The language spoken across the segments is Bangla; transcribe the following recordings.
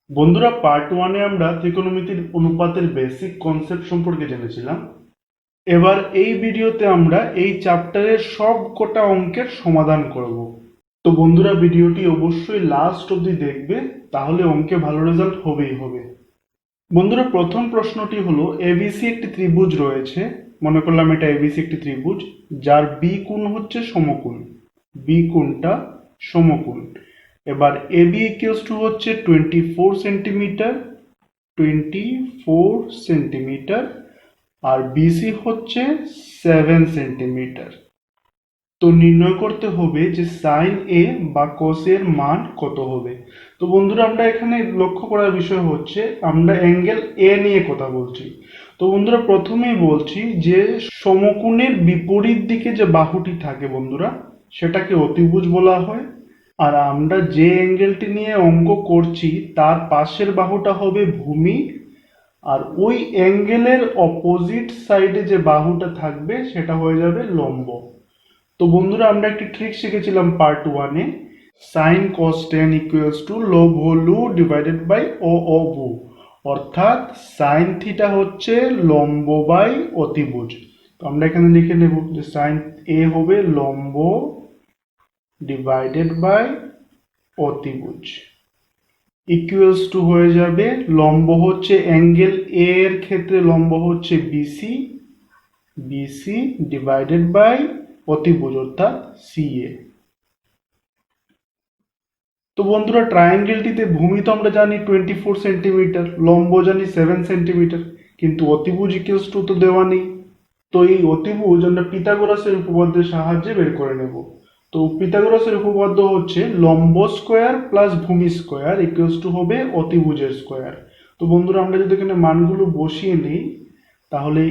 বন্ধুরা, পার্ট ওয়ানে আমরা ত্রিকোণমিতির অনুপাতের বেসিক কনসেপ্ট সম্পর্কে জেনেছিলাম। এবার এই ভিডিওতে আমরা এই চ্যাপ্টারের সব কটা অঙ্কের সমাধান করব। তো বন্ধুরা, ভিডিওটি অবশ্যই লাস্ট অবধি দেখবে, তাহলে অঙ্কে ভালো রেজাল্ট হবেই হবে। বন্ধুরা, প্রথম প্রশ্নটি হলো, এবিসি একটি ত্রিভুজ রয়েছে। মনে করলাম এটা এবিসি একটি ত্রিভুজ, যার বি কোণ হচ্ছে সমকোণ। বি কোণটা সমকোণ। এবার এবি ইকুয়ালস টু হচ্ছে 24 সেন্টিমিটার, 24 সেন্টিমিটার, আর বিসি হচ্ছে 7 সেন্টিমিটার। তো নির্ণয় করতে হবে যে সাইন এ বা কস এর মান কত হবে। তো বন্ধুরা, আমরা এখানে লক্ষ্য করার বিষয় হচ্ছে আমরা অ্যাঙ্গেল এ নিয়ে কথা বলছি। তো বন্ধুরা, প্রথমেই বলছি যে সমকোণের বিপরীত দিকে যে বাহুটি থাকে বন্ধুরা, সেটাকে অতিভুজ বলা হয়। আর আমরা যে অ্যাঙ্গেলটি নিয়ে অঙ্ক করছি তার পাশের বাহুটা হবে ভূমি, আর ওই অ্যাঙ্গেলের অপোজিট সাইডে যে বাহুটা থাকবে সেটা হয়ে যাবে লম্ব। তো বন্ধুরা, আমরা একটি ট্রিক শিখেছিলাম পার্ট ওয়ানে, sign cos ten equals to লব হলু ডিভাইডেড বাই ও ভু। অর্থাৎ সাইন থিটা হচ্ছে লম্ব বাই অতিভুজ। তো আমরা এখানে লিখে নেব যে সাইন এ হবে লম্ব ডিভাইডেড বাই অতিভুজ ইকুয়ালস টু হয়ে যাবে, লম্ব হচ্ছে অ্যাঙ্গেল এ এর ক্ষেত্রে লম্ব হচ্ছে বিসি, বিসি ডিভাইডেড বাই অতিভুজ অর্থাৎ সিএ। তো বন্ধুরা, ট্রায়াঙ্গেলটিতে ভূমি তো আমরা জানি 24 সেন্টিমিটার, লম্ব জানি 7 সেন্টিমিটার, কিন্তু অতিভুজ ইকুয়ালস টু তো দেওয়া নেই। তো এই অতিভুজ আমরা পিথাগোরাসের উপপাদ্যের সাহায্যে বের করে নেব। তো পিথাগোরাসের উপপাদ্য হচ্ছে লম্ব স্কোয়ার প্লাস ভূমি স্কোয়ার ইকুয়ালস টু হবে অতিভুজের স্কোয়ার। তো বন্ধুরা, আমরা যদি এখানে মানগুলো বসিয়ে নিই, তাহলে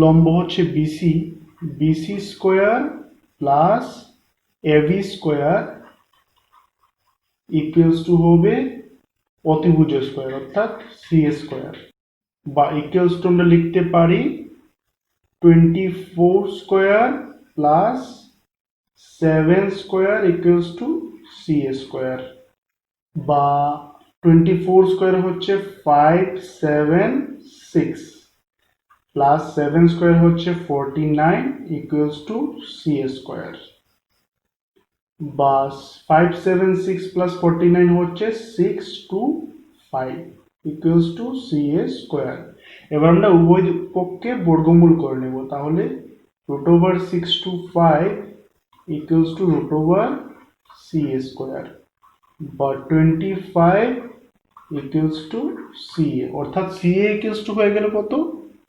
লম্ব হচ্ছে BC, BC square plus AB square equals to হবে অতিভুজের স্কোয়ার অর্থাৎ সি স্কোয়ার, বা ইকুয়ালস টু আমরা লিখতে পারি 24 square plus 7 square equals to C square, বা 24 স্কোয়ার হচ্ছে 576 প্লাস 7 স্কোয়ার হচ্ছে 49 ইকুয়ালস টু সি স্কোয়ার, বা 576 প্লাস 49 হচ্ছে 625 ইকুয়ালস টু সি স্কোয়ার। এবার আমরা উভয় পক্ষে বর্গমূল করে নেব, তাহলে root over 625 equals to root over C square, বা 25 ইকুয়ালস টু সি এ, অর্থাৎ সি এ ইকুয়ালস টু হয়ে গেল কত?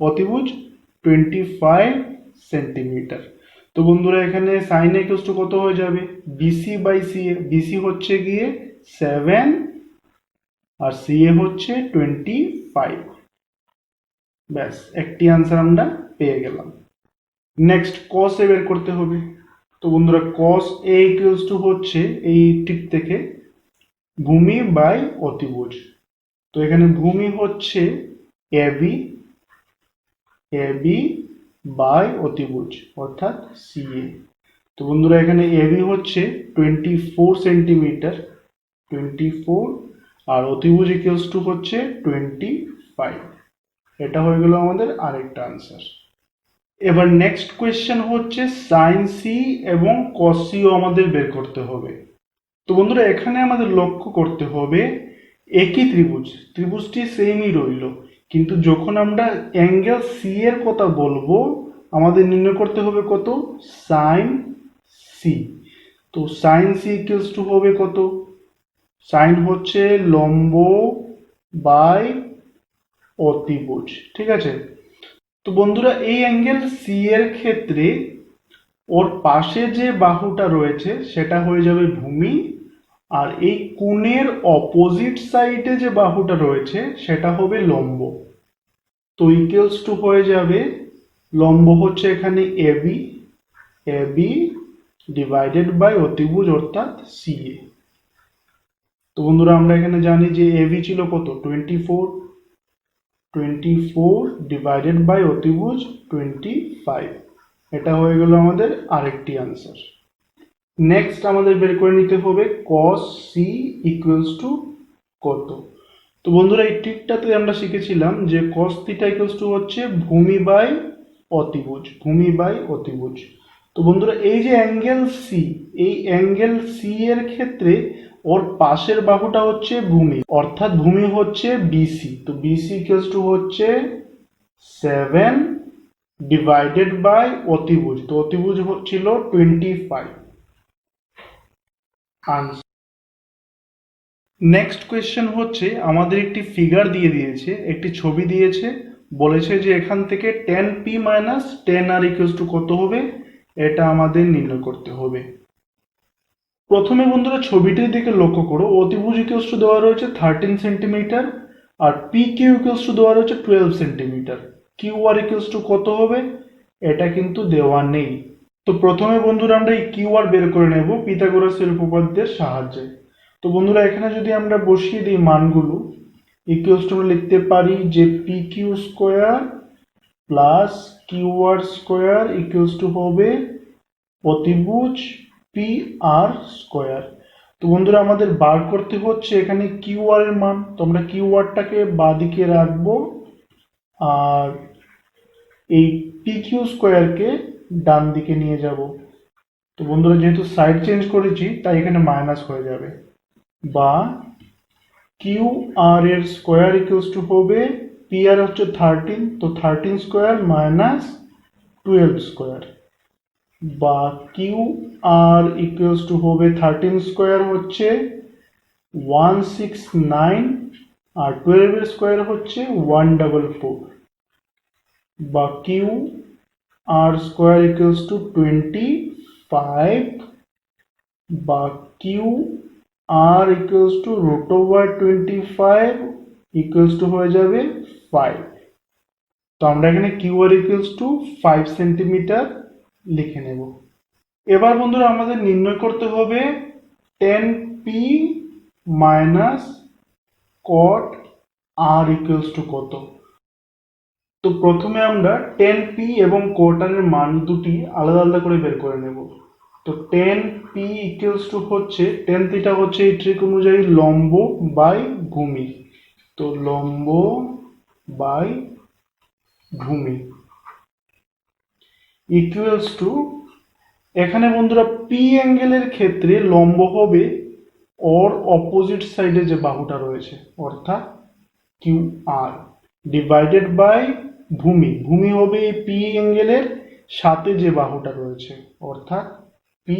অতিভুজ 25 সেন্টিমিটার। তো বন্ধুরা, এখানে সাইন ইকুয়ালস টু কত হয়ে যাবে? BC by C A. BC হচ্ছে গিয়ে 7 আর সি এ হচ্ছে 25। ব্যাস, একটি আনসার আমরা পেয়ে গেলাম। নেক্সট কস এ বের করতে হবে। তো বন্ধুরা, কস এ ইকুয়ালস টু হচ্ছে এই টিপ থেকে ভূমি বাই অতিভুজ। তো এখানে ভূমি হচ্ছে এবি, এবি বাই অতিভুজ অর্থাৎ সিএ। তো বন্ধুরা, এখানে এবি হচ্ছে 24 সেন্টিমিটার, 24, আর অতিভুজ ইকুয়ালস টু হচ্ছে 25। এটা হয়ে গেল আমাদের আরেকটা আনসার। এবার নেক্সট কোয়েশ্চেন হচ্ছে সাইন সি এবং কস সিও আমাদের বের করতে হবে। তো বন্ধুরা, এখানে আমাদের লক্ষ্য করতে হবে একই ত্রিভুজ, ত্রিভুজটি সেমই রইল, কিন্তু যখন আমরা অ্যাঙ্গেল সি এর কথা বলবো আমাদের নির্ণয় করতে হবে কত? Sine C. তো সাইন সি ইকুয়ালস টু হবে কত? সাইন হচ্ছে লম্ব বাই অতিভুজ, ঠিক আছে? তো বন্ধুরা, এই অ্যাঙ্গেল সি এর ক্ষেত্রে ওর পাশে যে বাহুটা রয়েছে সেটা হয়ে যাবে ভূমি, আর এই কোণের অপোজিট সাইডে যে বাহুটা রয়েছে সেটা হবে লম্ব। তো ইকুয়ালস টু হয়ে যাবে, লম্ব হচ্ছে এখানে এবি, এবি ডিভাইডেড বাই অতিভুজ অর্থাৎ সিএ। তো বন্ধুরা, আমরা এখানে জানি যে এবি ছিল কত? 24, 24 ডিভাইডেড বাই অতিভুজ 25। এটা হয়ে গেল আমাদের আরেকটি আনসার। নেক্সট আমাদের বের করে নিতে হবে কস সি ইকুয়ালস টু কত। তো বন্ধুরা এই ট্রিকটাতে আমরা শিখেছিলাম যে cos থিটা ইকুয়ালস টু হচ্ছে ভূমি বাই অতিভুজ, ভূমি বাই অতিভুজ। তো বন্ধুরা এই যে অ্যাঙ্গেল সি, এই অ্যাঙ্গেল সি এর ক্ষেত্রে ওর পাশের বাহুটা হচ্ছে ভূমি, অর্থাৎ ভূমি হচ্ছে বিসি। তো বিসি ইকুয়ালস টু হচ্ছে 7 ডিভাইডেড বাই অতিভুজ, তো অতিভুজ ছিল 25। আনসার। নেক্সট কোয়েশ্চেন হচ্ছে আমাদের একটি ফিগার দিয়ে দিয়েছে, একটি ছবি দিয়েছে, বলেছে যে এখান থেকে 10p minus 10r equals to কত হবে, এটা আমাদের নির্ণয় করতে হবে। প্রথমে বন্ধুরা ছবিটির দিকে লক্ষ্য করো, অতিভুজ ইকুয়ালস টু দেওয়া রয়েছে 13 সেন্টিমিটার আর পি কিউ ইকুয়ালস টু দেওয়া রয়েছে 12 centimetre. Q R equals to কত হবে এটা কিন্তু দেওয়া নেই। তো প্রথমে বন্ধুরা আমরা এই কিউ আর বের করে নেব পিথাগোরাসের উপপাদ্যের সাহায্যে। তো বন্ধুরা এখানে যদি আমরা বসিয়ে দিই মানগুলো, ইকুয়ালস টু লিখতে পারি যে P Q square plus Q R square equals to হবে অতিভুজ পি আর স্কোয়ার। তো বন্ধুরা আমাদের বার করতে হচ্ছে এখানে কিউ আর এর মান, তো আমরা কিউ আরটাকে বাঁদিকে রাখবো আর এই পি কিউ স্কোয়ারকে ডান দিকে নিয়ে যাব। তো বন্ধুরা যেহেতু সাইড চেঞ্জ করেছি তাই এখানে মাইনাস হয়ে যাবে, বা কিউ আর এর স্কোয়ার ইকুয়ালস টু হবে পি আর হচ্ছে 13, তো 13 স্কোয়ার মাইনাস 12 স্কোয়ার, বা কিউ আর ইকুয়ালস টু হবে 13 স্কোয়ার হচ্ছে 169 আর 12 এর স্কোয়ার হচ্ছে 144, বা Q R square equals to 25, বা Q R equals to root over 25 equals to হয়ে যাবে 5। তো আমরা এখানে Q R equals to 5 centimetre লিখে নেব। এবার বন্ধুরা আমাদের নির্ণয় করতে হবে 10p minus cot R equals to কত। তো প্রথমে আমরা 10p এবং কট আর এর মান দুটি আলাদা আলাদা করে বের করে নেব। তো 10p ইকুয়ালস টু হচ্ছে 10 থিটা হচ্ছে এই ট্রিক অনুযায়ী লম্ব বাই ভূমি, তো লম্ব বাই ভূমি ইকুয়ালস টু, এখানে বন্ধুরা পি অ্যাঙ্গেলের ক্ষেত্রে লম্ব হবে ওর অপোজিট সাইডে যে বাহুটা রয়েছে অর্থাৎ কিউ আর, ডিভাইডেড বাই ভূমি, ভূমি হবে এই পি অ্যাঙ্গেলের সাথে যে বাহুটা রয়েছে অর্থাৎ পি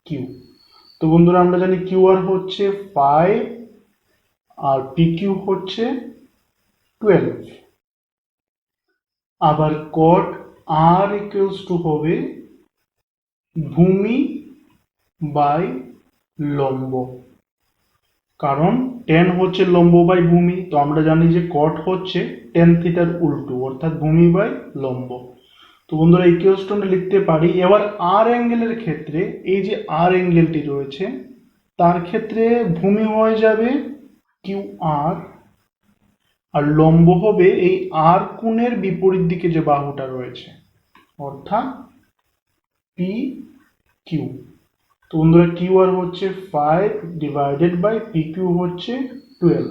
কিউ। তো বন্ধুরা আমরা জানি কিউ আর হচ্ছে 5 আর পি কিউ হচ্ছে 12, আবার কট আর ইকুয়ালস টু হবে ভূমি বাই লম্ব, কারণ 10 হচ্ছে লম্ব বাই ভূমি, তো আমরা জানি যে কট হচ্ছে 10 থিটার উল্টো অর্থাৎ ভূমি বাই লম্ব। তো বন্ধুরা ইকুয়ালস টু আমরা লিখতে পারি। এবার আর অ্যাঙ্গেলের ক্ষেত্রে এই যে আর অ্যাঙ্গেলটি রয়েছে তার ক্ষেত্রে ভূমি হয়ে যাবে কিউ আর, আর লম্ব হবে এই আর কোণের বিপরীত দিকে যে বাহুটা রয়েছে অর্থাৎ পি কিউ। তো বন্ধুরা কিউ আর হচ্ছে 5 ডিভাইডেড বাই পি কিউ হচ্ছে 12।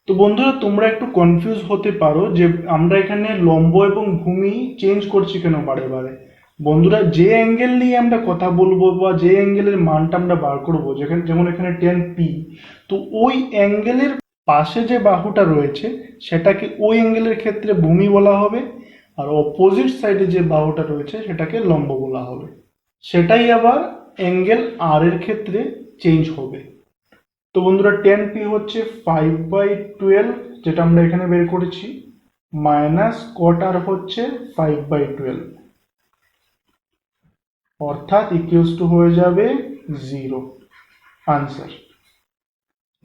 তো বন্ধুরা তোমরা একটু কনফিউজ হতে পারো যে আমরা এখানে লম্ব এবং ভূমি চেঞ্জ করছি কেন বারে বারে। বন্ধুরা যে অ্যাঙ্গেল নিয়ে আমরা কথা বলবো বা যে অ্যাঙ্গেলের মানটা আমরা বার করবো, যেমন এখানে 10p, তো ওই অ্যাঙ্গেলের পাশে যে বাহুটা রয়েছে সেটাকে ওই অ্যাঙ্গেলের ক্ষেত্রে ভূমি বলা হবে, আর অপোজিট সাইডে যে বাহুটা রয়েছে সেটাকে লম্ব বলা হবে। সেটাই আবার অ্যাঙ্গেল আর এর ক্ষেত্রে চেঞ্জ হবে। তো বন্ধুরা 10p হচ্ছে 5/12 যেটা আমরা এখানে বের করেছি, মাইনাস কট আর হচ্ছে 5/12 অর্থাৎ ইকুয়ালস টু হয়ে যাবে 0। আনসার।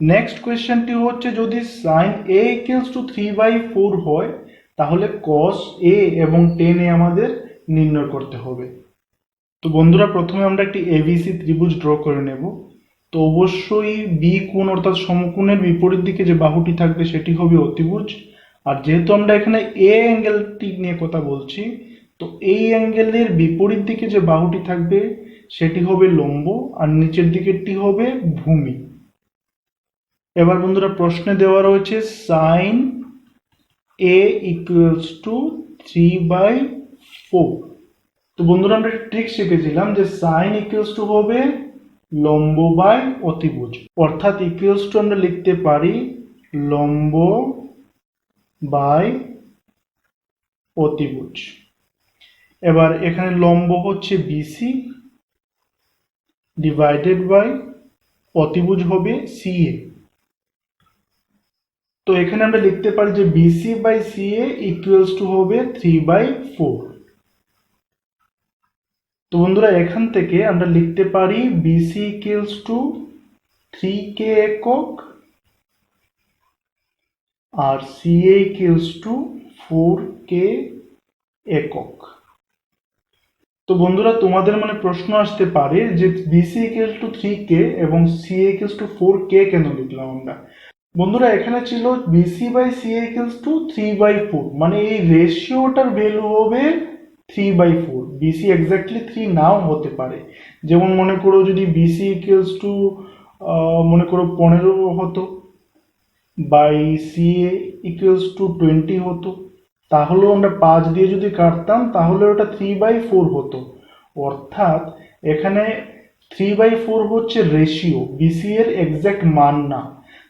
নেক্সট কোয়েশ্চেনটি হচ্ছে যদি সাইন a ইকুয়ালস টু 3/4 হয় তাহলে cos a এবং tan a আমাদের নির্ণয় করতে হবে। তো বন্ধুরা প্রথমে আমরা একটি এবিসি ত্রিভুজ ড্র করে নেব। তো অবশ্যই বি কোণ অর্থাৎ সমকোণের বিপরীত দিকে যে বাহুটি থাকবে সেটি হবে অতিভুজ, আর যেহেতু আমরা এখানে এ অ্যাঙ্গেলটি নিয়ে কথা বলছি তো এই অ্যাঙ্গেলের বিপরীত দিকে যে বাহুটি থাকবে সেটি হবে লম্ব আর নিচের দিকেরটি হবে ভূমি। এবার বন্ধুরা প্রশ্নে দেওয়া রয়েছে সাইন এ ইকুয়ালস টু 3/4। তো বন্ধুরা আমরা একটা ট্রিক শিখেছিলাম যে সাইন ইকুয়ালস টু হবে লম্ব বাই অতিভুজ, অর্থাৎ ইকুয়ালস টু আমরা লিখতে পারি লম্ব বাই অতিভুজ। এবার এখানে লম্ব হচ্ছে বিসি ডিভাইডেড বাই অতিভুজ হবে সিএ। তো এখানে আমরা লিখতে পারি যে BC by CA equals to হবে 3/4। তো বন্ধুরা এখান থেকে আমরা লিখতে পারি বিসি ইকুয়ালস টু 3k একক আর সিএ ইকুয়ালস টু 4k একক। তো বন্ধুরা তোমাদের মনে প্রশ্ন আসতে পারে যে বিসি ইকুয়ালস টু 3k এবং সিএ ইকুয়ালস টু 4k কেন লিখলাম আমরা। বন্ধুরা এখানে ছিল BC by CA equals to 3/4, মানে এই রেশিওটার ভ্যালু হবে 3/4। বিসি এক্স্যাক্টলি 3 নাও হতে পারে, যেমন মনে করো যদি বিসি ইকুয়ালস টু মনে করো 15 হতো বাই সিএ ইকুয়ালস টু 20 হতো, তাহলেও আমরা 5 দিয়ে যদি কাটতাম তাহলে ওটা 3/4 হতো। অর্থাৎ এখানে 3/4 হচ্ছে রেশিও, বিসি এর এক্স্যাক্ট মান না।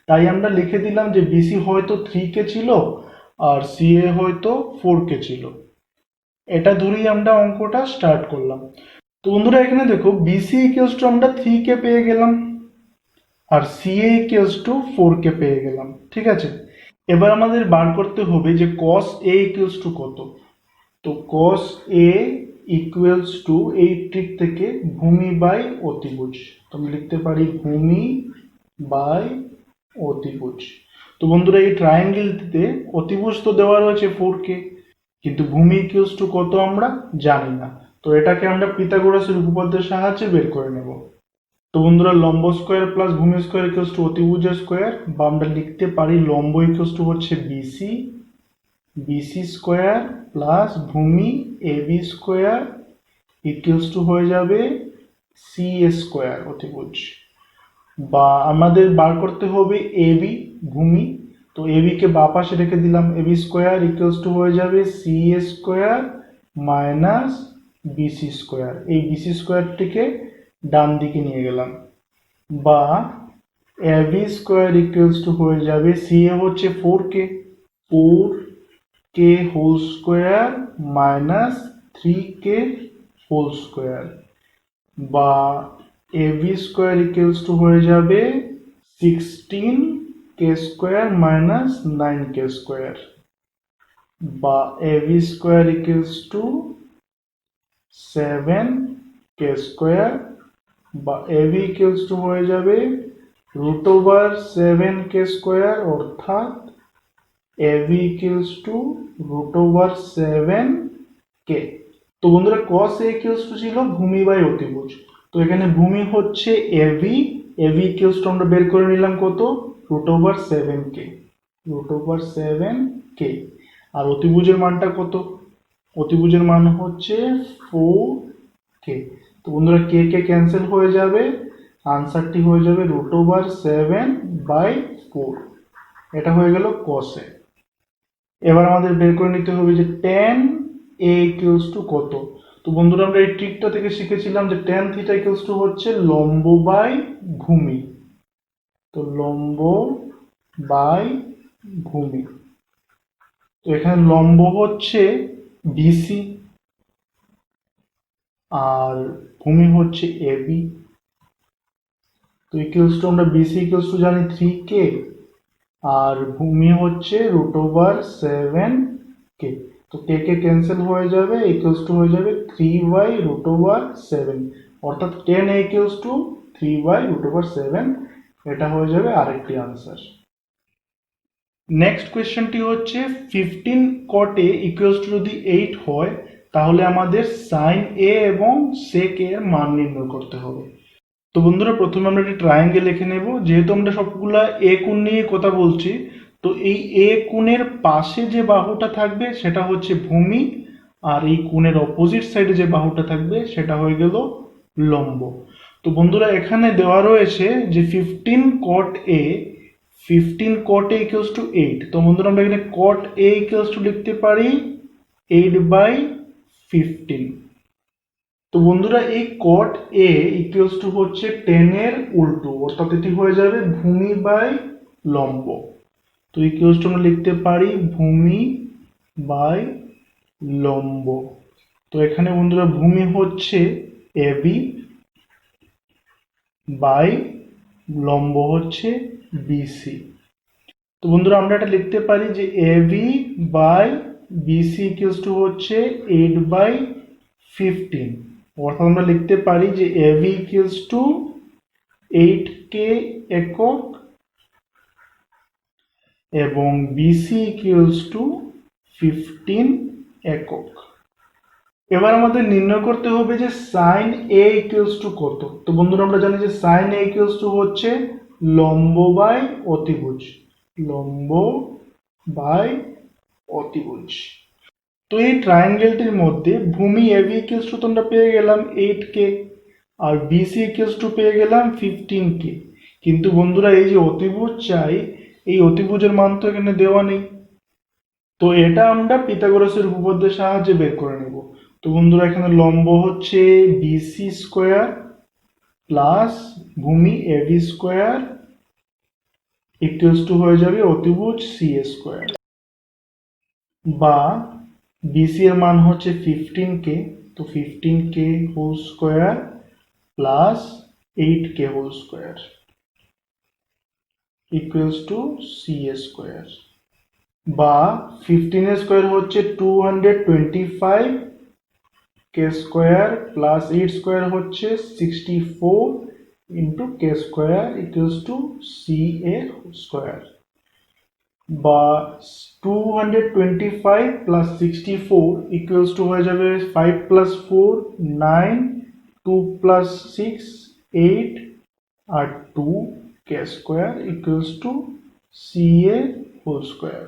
তাই আমরা লিখে দিলাম যে বিসি হয়তো 3k ছিল আর সিএ হয়তো 4k ছিল। এটা ধরেই আমরা অঙ্কটা স্টার্ট করলাম। তো বন্ধুরা এখানে দেখো বিসি ইকুয়ালস টু আমরা 3k পেয়ে গেলাম আর সিএ ইকুয়ালস টু 4k পেয়ে গেলাম, ঠিক আছে। এবার আমাদের বার করতে হবে যে cos a ইকুয়ালস টু কত। তো cos a ইকুয়ালস টু এই ট্রিক থেকে ভূমি বাই অতিভুজ, তো আমি লিখতে পারি ভূমি বাই অতিভুজ। তো বন্ধুরা এই ট্রায়াঙ্গেলটিতে অতিভুজ তো দেওয়া রয়েছে 4k, কিন্তু ভূমি ইকুয়ালস টু কত আমরা জানি না। তো এটাকে আমরা পিথাগোরাসের উপপাদ্যের সাহায্যে বের করে নেব। তো বন্ধুরা লম্ব স্কোয়ার প্লাস ভূমি স্কোয়ার ইকুয়ালস টু অতিভুজের স্কোয়ার, বা আমরা লিখতে পারি লম্ব ইকুয়ালস টু হচ্ছে বিসি, বিসি স্কোয়ার প্লাস ভূমি এবি স্কোয়ার ইকুয়ালস টু হয়ে যাবে সি স্কোয়ার অতিভুজ। বা আমাদের বার করতে হবে এবি ভূমি, তো এবি কে বাঁ পাশে রেখে দিলাম, এবি স্কোয়ার ইকুয়ালস টু হয়ে যাবে C square minus BC square. এই বিসি স্কোয়ারটিকে ডান দিকে নিয়ে গেলাম। বা এবি স্কোয়ার ইকুয়ালস টু হয়ে যাবে সি এ হচ্ছে 4k whole square minus 3k whole square. বা এবি স্কোয়ার ইকুয়ালস টু হয়ে যাবে 16k square minus 9k square. বা AB square equals to 7k square. বা এবি ইকুয়ালস টু হয়ে যাবে √7k স্কোয়ার, অর্থাৎ এবি ইকুয়ালস টু √7k। তো বন্ধুরা cos a ইকুয়ালস টু ছিল ভূমি বাই অতিভুজ। তো এখানে ভূমি হচ্ছে এবি, এবি ইকুয়ালস টু আমরা বের করে নিলাম কত √7k, √7k। আর অতিভুজের মানটা কত, অতিভুজের মান হচ্ছে 4k। তো বন্ধুরা কে কে ক্যান্সেল হয়ে যাবে, আনসারটি হয়ে যাবে √7/4। এটা হয়ে গেল cos a। এবার আমাদের বের করে নিতে হবে যে tan a ইকুয়ালস টু কত। তো বন্ধুরা আমরা এই ট্রিকটা থেকে শিখেছিলাম যে tan থিটা ইকুয়ালস টু হচ্ছে লম্ব বাই ভূমি। তো লম্ব বাই ভূমি, তো এখানে লম্ব হচ্ছে বিসি আর ভূমি হচ্ছে এবি। তো ইকুয়ালস টু আমরা বিসি ইকুয়ালস টু জানি 3k আর ভূমি হচ্ছে √7k। তো কে কে ক্যান্সেল হয়ে যাবে, ইকুয়ালস টু হয়ে যাবে 3/√7, অর্থাৎ tan a ইকুয়ালস টু 3/√7। এটা হয়ে যাবে আরেকটি আনসার। নেক্সট কোয়েশ্চেনটি হচ্ছে 15 cot a ইকুয়ালস টু যদি 8 হয় তাহলে আমাদের sin a এবং sec a এর মান নির্ণয় করতে হবে। তো বন্ধুরা প্রথমে আমরা একটি ট্রায়াঙ্গেল লিখে নেব। যেহেতু আমরা সবগুলা এ কোণ নিয়ে কথা বলছি, তো এই এ কোণের পাশে যে বাহুটা থাকবে সেটা হচ্ছে ভূমি, আর এই কোণের অপোজিট সাইডে যে বাহুটা থাকবে সেটা হয়ে গেল লম্ব। তো বন্ধুরা এখানে দেওয়া রয়েছে যে 15 cot a 15 cot a equals to 8, তো বন্ধুরা আমরা এখানে cot a equals to লিখতে পারি 8/15। তো বন্ধুরা এই cot a equals to হচ্ছে 10 এর উল্টো, অর্থাৎ এটি হয়ে যাবে ভূমি বাই লম্ব। তো ইকুয়ালস টু আমরা লিখতে পারি ভূমি বাই লম্ব। তো এখানে বন্ধুরা ভূমি হচ্ছে AB বাই লম্ব হচ্ছে BC। তো বন্ধুরা আমরা এটা লিখতে পারি যে AB by BC equals to হচ্ছে 8/15, অর্থাৎ আমরা লিখতে পারি যে AB ইকুয়ালস টু 8K একক এবং BC ইকুয়ালস টু 15 একক। এবার আমাদের নির্ণয় করতে হবে যে সাইন A ইকুয়ালস টু কত। তো বন্ধুরা আমরা জানি যে সাইন A ইকুয়ালস টু হচ্ছে লম্ব বাই অতিভুজ, লম্ব বাই অতিভুজ। তো এই ট্রায়াঙ্গেলটির মধ্যে ভূমি AB ইকুয়ালস টু আমরা পেয়ে গেলাম 8K আর BC ইকুয়ালস টু পেয়ে গেলাম 15K, কিন্তু বন্ধুরা এই যে অতিভুজ চাই, এই অতিভুজের মান তো এখানে দেওয়া নেই। তো এটা আমরা পিথাগোরাসের উপপাদ্যের সাহায্যে বের করে নেব। তো বন্ধুরা এখানে লম্ব হচ্ছে BC স্কোয়ার প্লাস ভূমি AB স্কোয়ার ইকুয়ালস টু হয়ে যাবে অতিভুজ CA স্কোয়ার, বা BC এর মান হচ্ছে 15K, তো 15K whole square plus 8K whole square equals to CA square, বা 15 এর স্কোয়ার হচ্ছে 225 K স্কোয়ার প্লাস 8 স্কোয়ার হচ্ছে 64 into K square equals to CA square, বা 225 প্লাস 64 ইকুয়ালস টু হয়ে যাবে 5 প্লাস 4 9, 2 প্লাস 6 8 আর 2 K square equals to CA whole square.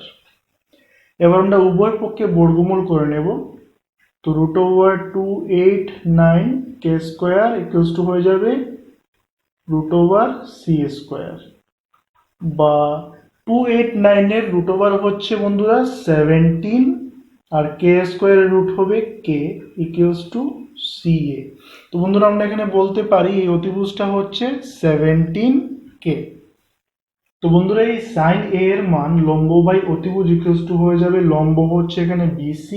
এবার আমরা উভয় পক্ষে বর্গমূল করে নেব। তো root over 289 K square equals to হয়ে যাবে রুট ওভার CA স্কোয়ার, বা 289 এর রুট ওভার হচ্ছে বন্ধুরা 17 আর K স্কোয়ারের রুট হবে K ইকুয়ালস টু CA। তো বন্ধুরা আমরা এখানে বলতে পারি এই অতিভুজটা হচ্ছে 17K। তো বন্ধুরা এই সাইন A এর মান লম্ব বাই অতিভুজ ইকুয়ালস টু হয়ে যাবে লম্ব হচ্ছে এখানে BC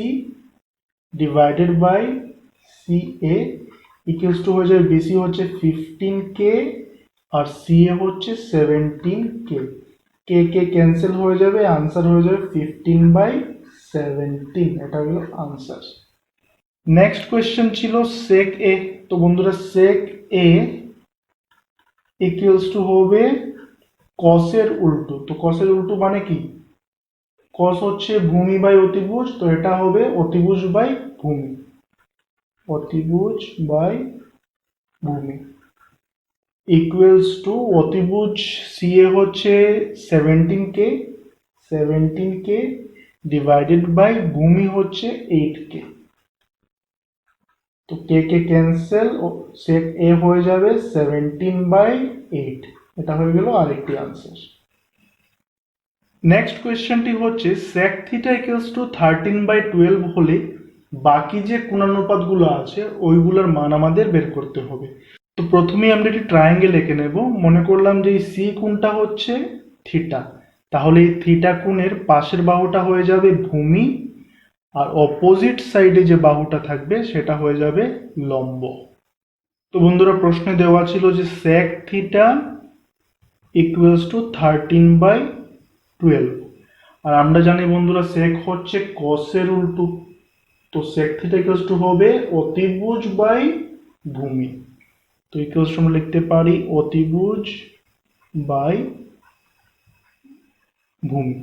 divided by CA equals to হয়ে যাবে BC হচ্ছে 15K আর CA হচ্ছে 17K। K ক্যান্সেল হয়ে যাবে, আনসার হয়ে যাবে 15/17, এটা হলো আনসার। নেক্সট কোয়েশ্চেন ছিল sec A। তো বন্ধুরা sec A ইকুয়ালস টু হবে কসের উল্টো। তো কসের উল্টো মানে কি? কস হচ্ছে ভূমি বাই অতিভুজ, তো এটা হবে অতিভুজ বাই ভূমি, অতিভুজ বাই ভূমি ইকুয়ালস টু অতিভুজ CA হচ্ছে 17K ডিভাইডেড বাই ভূমি হচ্ছে 8K। তো K ক্যান্সেল, sec A হয়ে যাবে 17/8, এটা হয়ে গেল আরেকটি আনসার। নেক্সট কোয়েশ্চেনটি হচ্ছে sec থিটা ইকুয়ালস টু 13/12 হলে বাকি যে কোণানুপাতগুলো আছে ওইগুলোর মান আমাদের বের করতে হবে। তো প্রথমেই আমরা একটি ট্রায়াঙ্গেল এঁকে নেব। মনে করলাম যে এই সি কোণটা হচ্ছে থিটা, তাহলে এই থিটা কোণের পাশের বাহুটা হয়ে যাবে ভূমি আর অপোজিট সাইডে যে বাহুটা থাকবে সেটা হয়ে যাবে লম্ব। তো বন্ধুরা প্রশ্নে দেওয়া ছিল যে sec থিটা ইকুয়ালস টু 13/12, আর আমরা জানি বন্ধুরা sec হচ্ছে কসের উল্টো, তো sec থিটা ইকুয়ালস টু হবে অতিভুজ বাই ভূমি। তো ইকুয়ালস টু আমরা লিখতে পারি অতিভুজ বাই ভূমি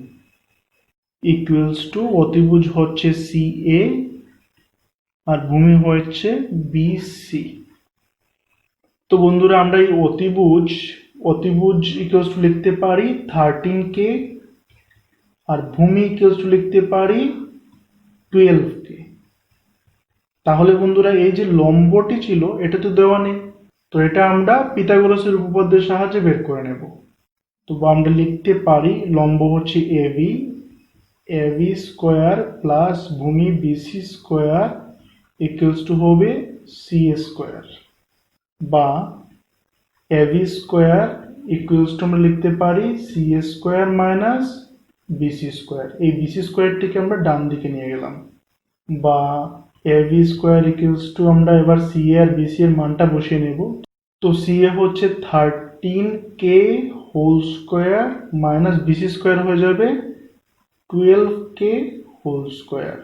ইকুয়ালস টু অতিভুজ হচ্ছে CA আর ভূমি হচ্ছে BC। তো বন্ধুরা আমরা এই অতিভুজ ইকুয়ালস টু লিখতে পারি 13K আর ভূমি ইকুয়ালস টু লিখতে পারি 12K। তাহলে বন্ধুরা এই যে লম্বটি ছিল এটা তো দেওয়া নেই, তো এটা আমরা পিথাগোরাসের উপপাদ্যের সাহায্যে বের করে নেব। তো আমরা লিখতে পারি লম্ব হচ্ছে এবি, এবি স্কোয়ার প্লাস ভূমি বিসি স্কোয়ার ইকুয়ালস টু হবে সি স্কোয়ার, বা এবি স্কোয়ার ইকুয়ালস টু আমরা লিখতে পারি C square minus BC square. এই বিসি স্কোয়ারটিকে আমরা ডান দিকে নিয়ে গেলাম, বা এবি স্কোয়ার ইকুয়ালস টু আমরা এবার সি এ আর বিসি এর মানটা বসিয়ে নেব। তো সি এ হচ্ছে 13k whole square minus BC square হয়ে যাবে 12k হোল স্কোয়ার,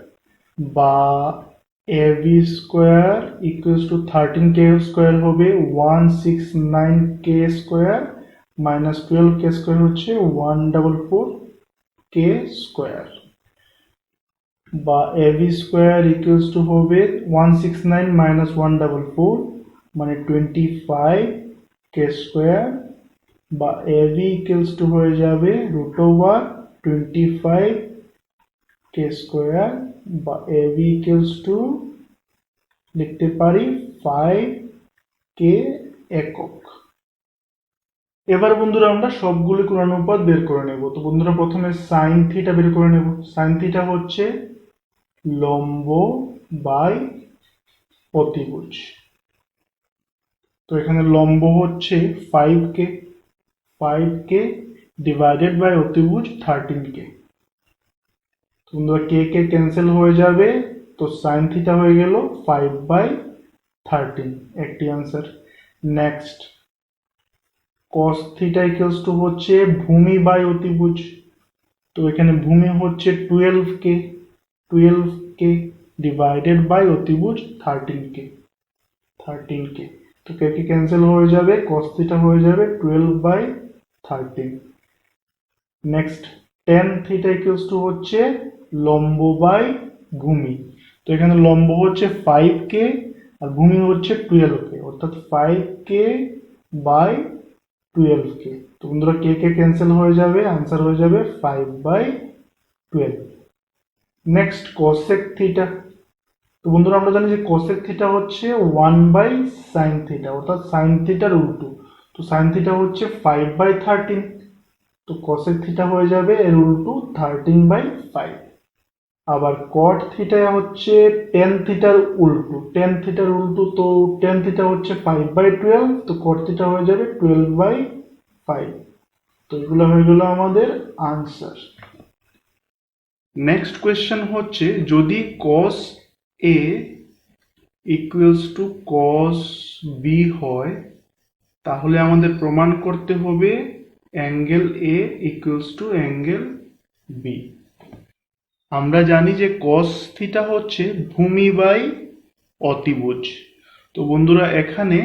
বা AB square equals to 13k square হবে 169k square minus 12k square হচ্ছে 144k স্কোয়ার, বা এবি স্কোয়ার ইকুয়ালস টু হবে 169 মাইনাস 144 মানে 25k স্কোয়ার, বা এবি ইকুয়ালস টু হয়ে যাবে রুট ওভার 25k স্কোয়ার, বা এবি ইকুয়ালস টু লিখতে পারি 5k একক। এবার বন্ধুরা আমরা সবগুলি কোণানুপাত বের করে নেব। তো বন্ধুরা প্রথমে সাইন থিটা বের করে নেব। সাইন থিটা হচ্ছে লম্ব বাই অতিভুজ। তো এখানে লম্ব হচ্ছে 5k ডিভাইডেড বাই অতিভুজ 13k। বন্ধুরা কে কে ক্যান্সেল হয়ে যাবে, তো সাইন থিটা হয়ে গেল 5/13, একটি answer. Next cos theta equals to হচ্ছে ভূমি বাই অতিভুজ। তো এখানে ভূমি হচ্ছে 12k ডিভাইডেড বাই অতিভুজ 13k। তো কে কে ক্যান্সেল হয়ে যাবে, কস থিটা হয়ে যাবে 12/13। Next tan theta equals to হচ্ছে লম্ব বাই ভূমি। তো এখানে লম্ব হচ্ছে 5k আর ভূমি হচ্ছে 12k, অর্থাৎ 5k বাই 12k। তো বন্ধুরা কে কে ক্যান্সেল হয়ে যাবে, আনসার হয়ে যাবে 5/12। Next cosec theta. তো বন্ধুরা আমরা জানি যে কোসেক থিটা হচ্ছে 1/sin থিটা, অর্থাৎ সাইন থিটার উল্টো। তো সাইন থিটা হচ্ছে 5/13, তো কোসেক থিটা হয়ে যাবে এর উল্টো 13/5। আবার কট থিটা হচ্ছে টেন থিটার উল্টো, তো টেন থিটা হচ্ছে 5/12, তো কট থিটা হয়ে যাবে 12/5। তো এগুলো হয়ে গেল আমাদের আনসার। নেক্সট কোয়েশ্চেন হচ্ছে যদি cos A equals to cos B হয়, তাহলে আমাদের প্রমাণ করতে হবে angle A equals to angle B। আমরা জানি যে cos থিটা হচ্ছে ভূমি বাই অতিভুজ। তো বন্ধুরা এখানে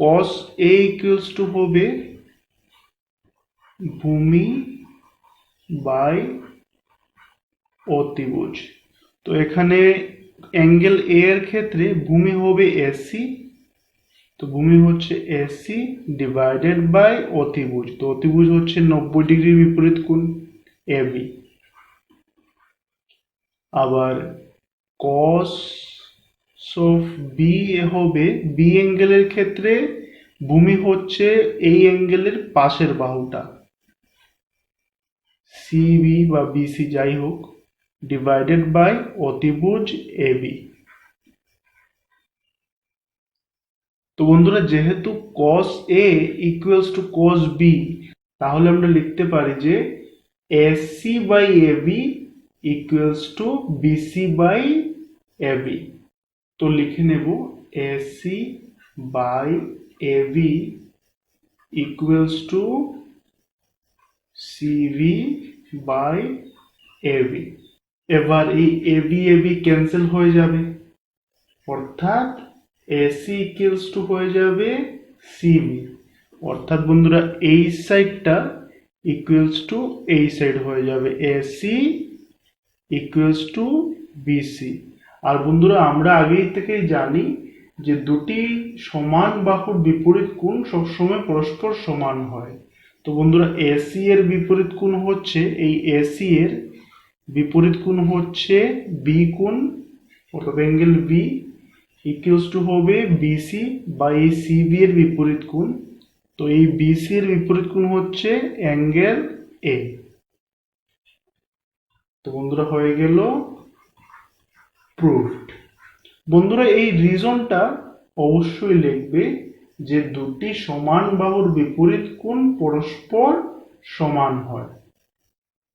cos A ইকুয়ালস টু হবে ভূমি বাই অতিভুজ। তো এখানে অ্যাঙ্গেল A এর ক্ষেত্রে ভূমি হবে AC, তো ভূমি হচ্ছে AC ডিভাইডেড বাই অতিভুজ। তো অতিভুজ হচ্ছে 90 ডিগ্রির বিপরীত কোণ AB। আবার cos অফ B হবে B অ্যাঙ্গেলের ক্ষেত্রে ভূমি হচ্ছে এই অ্যাঙ্গেলের পাশের বাহুটা CB বা BC যাই হোক, ডিভাইডেড বাই অতিভুজ AB। তো বন্ধুরা যেহেতু cos A equals to cos B, তাহলে আমরা লিখতে পারি যে AC by AB equals to BC by AB। তো লিখে নেব AC by AB equals to CV by AB। এবার এই AB ক্যান্সেল হয়ে যাবে, অর্থাৎ AC ইকুয়ালস টু হয়ে যাবে CV, অর্থাৎ বন্ধুরা এই সাইডটা ইকুয়ালস টু এই সাইড হয়ে যাবে AC ইকুয়ালস টু BC। আর বন্ধুরা আমরা আগেই থেকেই জানি যে দুটি সমান বাহুর বিপরীত কোণ সবসময় পরস্পর সমান হয়। তো বন্ধুরা AC এর বিপরীত কোণ হচ্ছে এই AC এর বিপরীত কোণ হচ্ছে B কোণ, অর্থাৎ অ্যাঙ্গেল B ইকুয়ালস টু হবে BC বা এই CB এর বিপরীত কোণ তো এই বিসি এর বিপরীত কোণ হচ্ছে অ্যাঙ্গেল এ। তো বন্ধুরা হয়ে গেল প্রুফড। বন্ধুরা এই রিজনটা অবশ্যই লিখবে যে দুটি সমান বাহুর বিপরীত কোণ পরস্পর সমান হয়।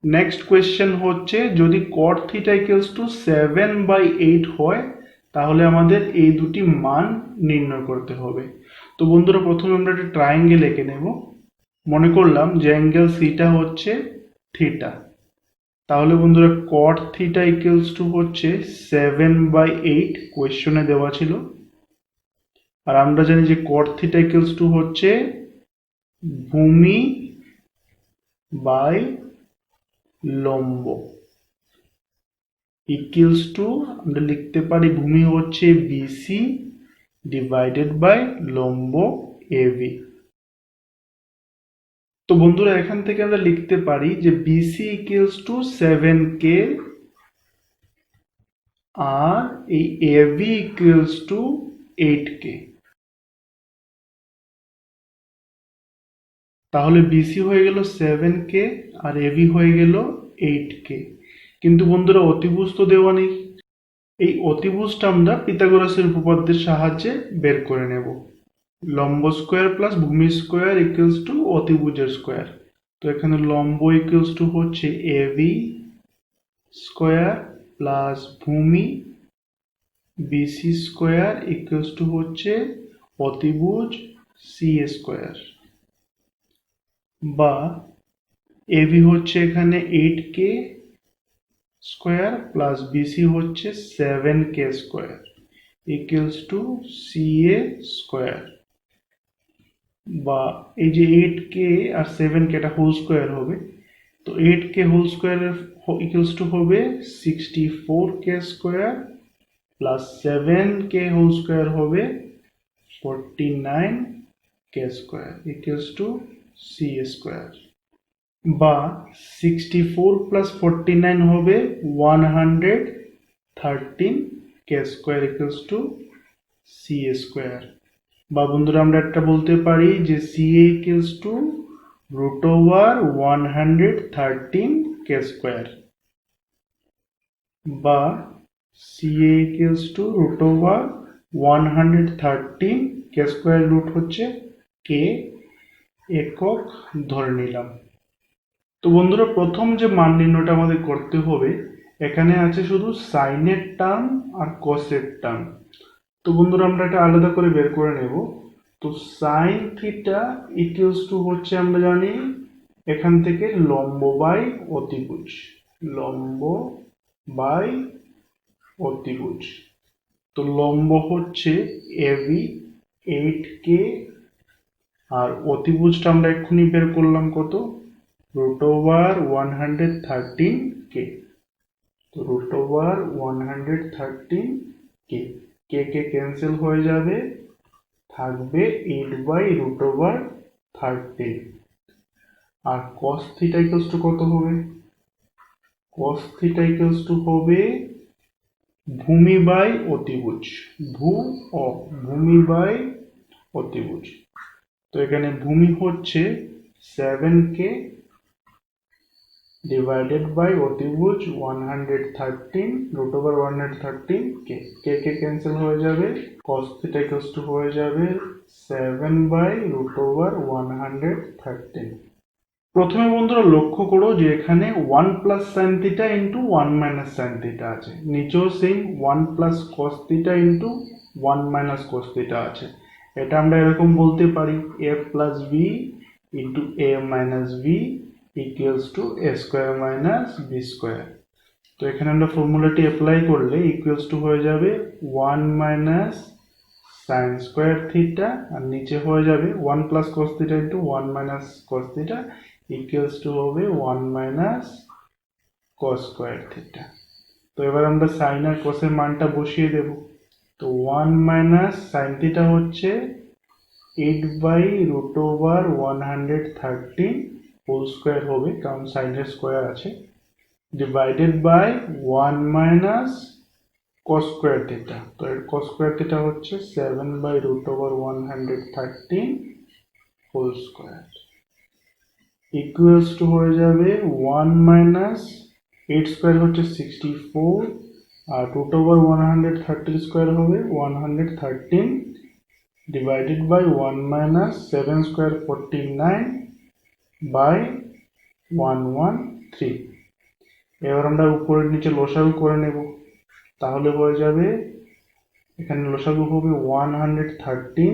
নেক্সট কোয়েশ্চেন হচ্ছে যদি cot θ = 7/8 হয় তাহলে আমাদের এই দুটি মান নির্ণয় করতে হবে। তো বন্ধুরা প্রথমে আমরা একটা ট্রায়াঙ্গেল এঁকে নেব। মনে করলাম যে অ্যাঙ্গেল সিটা হচ্ছে থিটা। তাহলে বন্ধুরা cot θ = হচ্ছে 7/8 কোয়েশ্চনে দেওয়া ছিল। আর আমরা জানি যে cot θ = হচ্ছে ভূমি বাই লম্ব ইকুয়ালস টু আমরা লিখতে পারি ভূমি হচ্ছে বিসি ডিভাইডেড বাই লম্ব এবি। তো বন্ধুরা এখান থেকে আমরা লিখতে পারি যে বিসি ইকুয়ালস টু 7k আর এই এবি ইকুয়ালস টু 8k। তাহলে বিসি হয়ে গেল 7k আর এবি হয়ে গেল 8k। কিন্তু বন্ধুরা অতিভুজ তো দেওয়া নেই। এই অতিভুজটা আমরা পিথাগোরাসের উপপাদ্যের সাহায্যে বের করে নেব। লম্ব স্কোয়ার প্লাস ভূমি স্কোয়ার ইকুয়ালস টু অতিভুজের স্কোয়ার। তো এখানে লম্ব ইকুয়ালস টু হচ্ছে এবি স্কোয়ার প্লাস ভূমি বিসি স্কোয়ার ইকুয়ালস টু হচ্ছে অতিভুজ সি স্কোয়ার, বা এবি হচ্ছে এখানে 8k স্কোয়ার প্লাস বিসি হচ্ছে 7k square equals to CA square, বা এই যে 8k আর 7k এটা হোল স্কোয়ার হবে। তো 8k whole square equals to হবে 64k square plus 7k whole square হবে 49k square equals to C square, বা 64 প্লাস 49 হবে 113k square equals to C square. বা বন্ধুরা আমরা একটা বলতে পারি যে CA equals to √113k square, বা CA equals to √113k square, root হচ্ছে কে একক ধরে নিলাম। তো বন্ধুরা প্রথম যে মান নির্ণয়টা আমাদের করতে হবে, এখানে আছে শুধু সাইনের টার্ম আর কসের টার্ম। তো বন্ধুরা আমরা এটা আলাদা করে বের করে নেব। তো সাইন থিটা ইকুয়ালস টু হচ্ছে আমরা জানি এখান থেকে লম্ব বাই অতিভুজ, লম্ব বাই অতিভুজ। তো লম্ব হচ্ছে এবি 8k আর অতিভুজটা আমরা এক্ষুনি বের করলাম কত, √113k। তো √113k, কে কে ক্যান্সেল হয়ে যাবে, থাকবে 8/√13। আর cos θ ইকুয়ালস টু কত হবে, cos θ ইকুয়ালস টু হবে ভূমি বাই অতিভুজ, ভূমি বাই অতিভুজ। তো এখানে ভূমি হচ্ছে 7k ডিভাইডেড বাই অতিভুজ 113 √113k, কে কে ক্যান্সেল হয়ে যাবে, cos θ ইকুয়ালস টু হয়ে যাবে 7/√113। প্রথমে বন্ধুরা লক্ষ্য করো যে এখানে 1 plus sine theta into 1 minus sine theta আছে, নিচেও same 1 plus cos theta into 1 minus cos theta আছে। এটা আমরা এরকম বলতে পারি a plus B into a minus B equals to a square minus B square. তো এখানে আমরা ফর্মুলাটি অ্যাপ্লাই করলে ইকুয়ালস টু হয়ে যাবে 1 মাইনাস সাইন স্কোয়ার থিটা, আর নিচে হয়ে যাবে 1 plus cos theta into 1 minus cos theta equals to হবে 1 মাইনাস কস স্কোয়ার থিটা। তো এবার আমরা সাইন আর কসের মানটা বসিয়ে দেব। তো 1 মাইনাস সাইন থিটা হচ্ছে 8/√113 হোল স্কোয়ার হবে, কারণ সাইনের স্কোয়ার আছে, divided by 1 minus cos square theta. তো এর cos স্কোয়ার থিটা হচ্ছে 7/√113 হোল স্কোয়ার ইকুয়ালস টু হয়ে যাবে 1 মাইনাস 8 স্কোয়ার হচ্ছে 64 আর রুট ওভার 130 স্কোয়ার হবে 113 divided by 1 minus 7 square 49 by 113। এবার আমরা উপরের নিচে লসাগু করে নেব, তাহলে হয়ে যাবে এখানে লসাগু হবে 113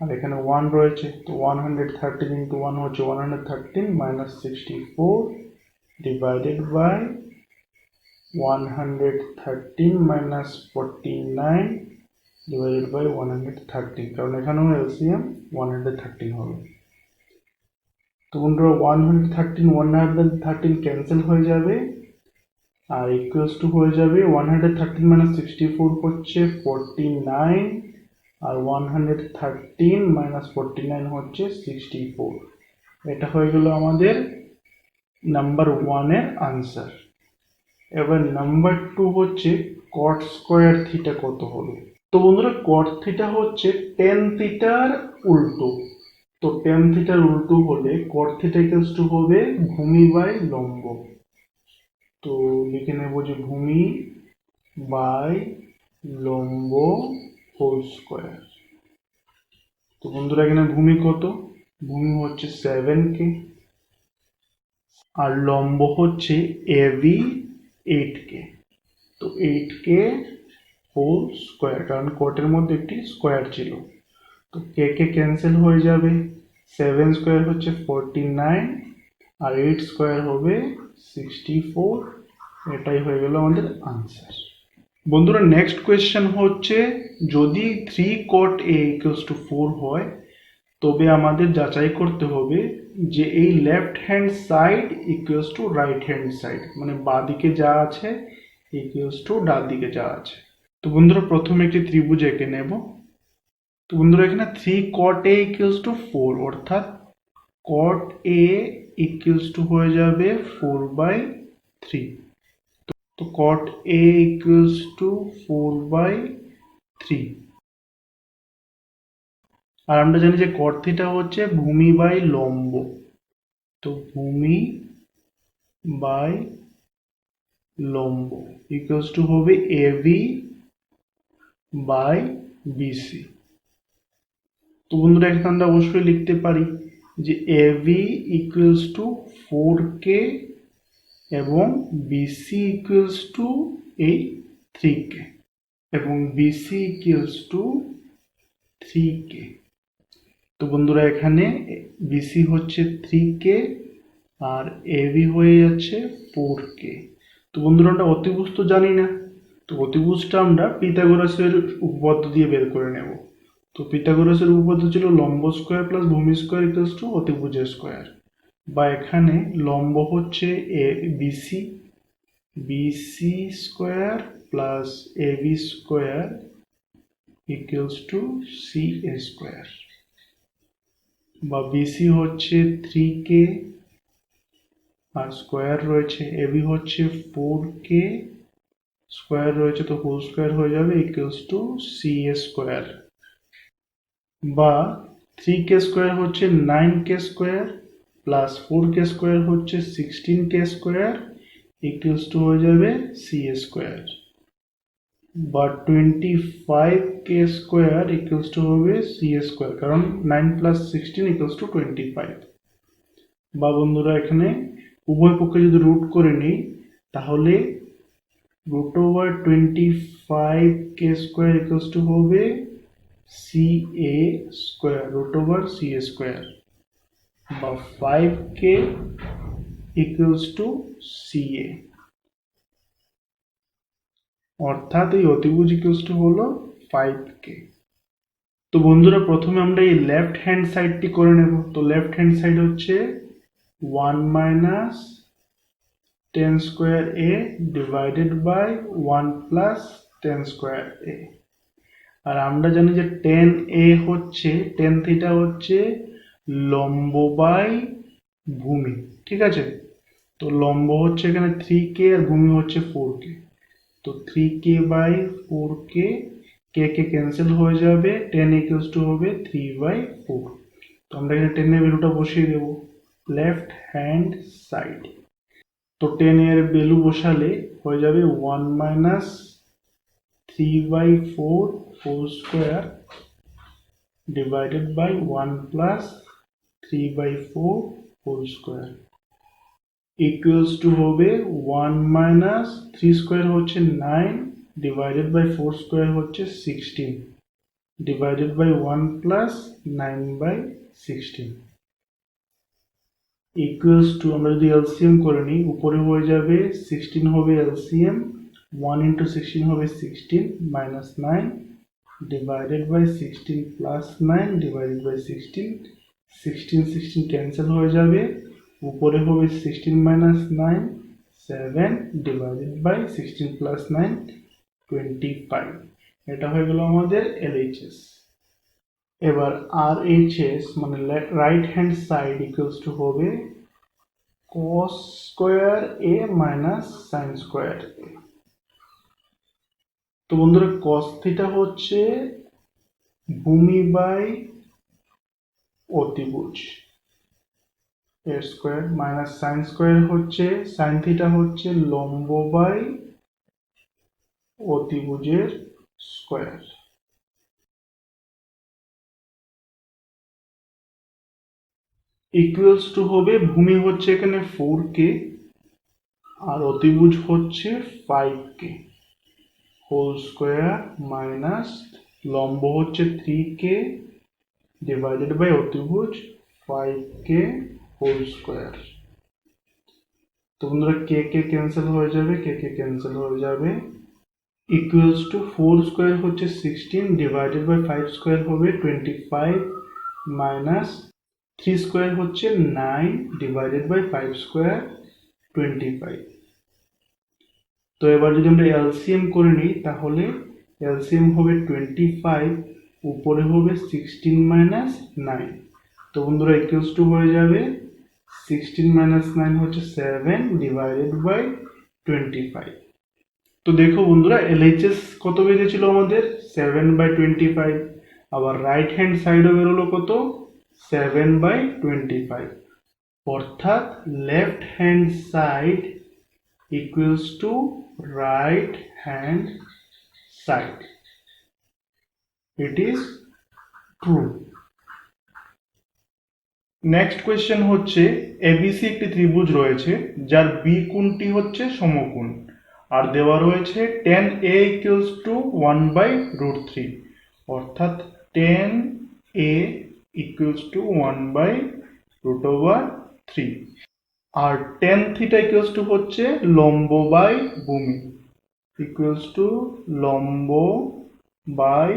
আর এখানে 1 রয়েছে, তো 113 ইন্টু 1 হচ্ছে 113 minus 64 divided by 113 minus 49 divided by 113, কারণ এখানেও এলসিএম 113 হবে। তো বন্ধুরা 113 ক্যান্সেল হয়ে যাবে আর ইকুয়ালস টু হয়ে যাবে 113 মাইনাস 64 হচ্ছে 49 আর 113 মাইনাস 49 হচ্ছে 64। এটা হয়ে গেল আমাদের নাম্বার 1 এর আনসার। এবার নাম্বার 2 হচ্ছে কট স্কোয়ার থিটা কত হলো। তো বন্ধুরা কট থিটা হচ্ছে টেন থিটার উল্টো, তো টেন থিটার উল্টো হলে কট থিটা ইকুয়ালস টু হবে ভূমি বাই লম্ব। তো লিখে নেব যে ভূমি বাই লম্ব হোল স্কোয়ার। তো বন্ধুরা এখানে ভূমি কত, ভূমি হচ্ছে 7K আর লম্ব হচ্ছে এবি 8K। তো 8K হোল স্কোয়ার, কারণ কোটের মধ্যে একটি স্কোয়ার ছিল, তো কে কে ক্যান্সেল হয়ে যাবে, 7 স্কোয়ার হচ্ছে 49 আর 8 স্কোয়ার হবে 64। এটাই হয়ে গেল আমাদের আনসার। বন্ধুরা নেক্সট কোয়েশ্চেন হচ্ছে যদি 3 cot A ইকুয়ালস টু 4 হয় তবে আমাদের যাচাই করতে হবে যে এই left hand side equals to right hand side, মানে বাঁ দিকে যা আছে ইকুয়ালস টু ডান দিকে যা আছে। তো বন্ধুরা প্রথমে একটি ত্রিভুজ এঁকে নেব। তো বন্ধুরা এখানে 3 cot A ইকুয়ালস টু 4, অর্থাৎ cot A ইকুয়ালস টু হয়ে যাবে 4/3। তো cot A ইকুয়ালস টু 4/3। আর আমরা জানি যে cot থিটা হচ্ছে ভূমি বাই লম্ব, তো ভূমি বাই লম্ব ইকুয়ালস টু হবে এবি বাই বিসি। তো বন্ধুরা এখানে আমরা অবশ্যই লিখতে পারি যে এবি ইকুয়ালস টু 4K এবং বিসি ইকুয়ালস টু এই 3K এবং বিসি ইকুয়ালস টু 3K। তো বন্ধুরা এখানে বিসি হচ্ছে 3K আর এবি হয়ে যাচ্ছে 4K। তো বন্ধুরা আমরা অতিভুজ তো জানি না, তো অতিভুজটা আমরা পিথাগোরাসের উপপাদ্য দিয়ে বের করে নেব। তো পিথাগোরাসের উপপাদ্য ছিল লম্ব স্কোয়ার প্লাস ভূমি স্কোয়ার ইকুয়ালস টু অতিভুজের স্কোয়ার, বা এখানে লম্ব হচ্ছে BC, BC square plus AB square equals to CA square, বা বিসি হচ্ছে 3K আর স্কোয়ার রয়েছে, এবি হচ্ছে 4K স্কোয়ার রয়েছে, তো হোল স্কোয়ার হয়ে যাবে ইকুয়ালস টু সিএ স্কোয়ার, বা 3K স্কোয়ার হচ্ছে 9K square plus 4K square হচ্ছে 16K স্কোয়ার ইকুয়ালস টু হয়ে যাবে সিএ স্কোয়ার, বা 25K স্কোয়ার ইকুয়ালস টু হবে সিএ স্কোয়ার, কারণ 9 প্লাস 16 ইকুয়ালস টু 25। বা বন্ধুরা এখানে উভয় পক্ষে যদি রুট করে নিই তাহলে root over 25K square equals to হবে CA square, root over CA square, বা 5K ইকুয়ালস টু সিএ, অর্থাৎ এই অতিভুজ ইকুয়ালস টু হলো 5K। তো বন্ধুরা প্রথমে আমরা এই লেফট হ্যান্ড সাইডটি করে নেব। তো লেফট হ্যান্ড সাইড হচ্ছে 1 minus 10 square A divided by 1 plus 10 square A। আর আমরা জানি যে tan থিটা হচ্ছে লম্ব বাই ভূমি, ঠিক আছে। তো লম্ব হচ্ছে এখানে 3K আর ভূমি হচ্ছে 4K, তো 3K by 4K K K cancel হয়ে যাবে, tan ইকুয়ালস টু হবে 3/4। তো আমরা এখানে 10 এর ভ্যালুটা বসিয়ে দেব লেফট হ্যান্ড সাইড। তো 10 এর ভ্যালু বসালে হয়ে যাবে 1 minus 3/4 whole square divided by 1 plus 3/4 whole square equals to হবে 1 মাইনাস 3 স্কোয়ার হচ্ছে 9 ডিভাইডেড বাই 4 স্কোয়ার হচ্ছে 16 divided by 1 plus 9/16 equals to আমরা যদি এলসিএম করে নিই উপরে হয়ে যাবে 16 হবে এলসিএম 1 ইন্টু 16 হবে 16 minus 9 divided by 16 plus 9 divided by 16 16 cancel হয়ে যাবে উপরে হবে 16 মাইনাস 9 7 ডিভাইডেড বাই 16 প্লাস 9 25 এটা হয়ে গেল আমাদের এলএইচএস। এবার আরএইচএস মানে right hand side equals to হবে cos square a minus sin square a। তো বন্ধুরা cos থিটা হচ্ছে ভূমি বাই অতিভুজ এর স্কয়ার মাইনাস sin স্কয়ার হচ্ছে sin থিটা হচ্ছে লম্ব বাই অতিভুজের স্কয়ার। ইকুয়ালস টু হবে ভূমি হচ্ছে এখানে 4k আর অতিভুজ হচ্ছে 5k হোল স্কোয়ার মাইনাস লম্ব হচ্ছে 3k ডিভাইডেড বাই অতিভুজ 5k হোল স্কোয়ার। তো বন্ধুরা কে কে ক্যান্সেল হয়ে যাবে ক্যান্সেল হয়ে যাবে ইকুয়ালস টু 4 স্কোয়ার হচ্ছে 16 ডিভাইডেড বাই 5 স্কোয়ার হবে 25 মাইনাস 3 স্কোয়ার হচ্ছে 9 ডিভাইডেড বাই 5 স্কোয়ার 25। তো এবার যদি আমরা এলসিএম করে নিই তাহলে এলসিএম হবে 25 উপরে হবে 16 মাইনাস 9। তো বন্ধুরা ইকুয়ালস টু হয়ে যাবে 16 মাইনাস 9 হচ্ছে 7 ডিভাইডেড বাই 25। তো দেখো বন্ধুরা এলএইচএস কত বেরিয়েছিল আমাদের 7/25 আবার রাইট হ্যান্ড সাইডও বেরোলো কত 7/25 অর্থাৎ left hand side equals to right hand side. It is true. Next question হচ্ছে এবিসি একটি ত্রিভুজ রয়েছে যার বি কোণটি হচ্ছে সমকোণ আর দেওয়া রয়েছে tan a equals to 1/√3 অর্থাৎ tan a equals to 1/√3 আর tan থিটা ইকুয়ালস টু হচ্ছে লম্ব বাই ভূমি ইকুয়ালস টু লম্ব বাই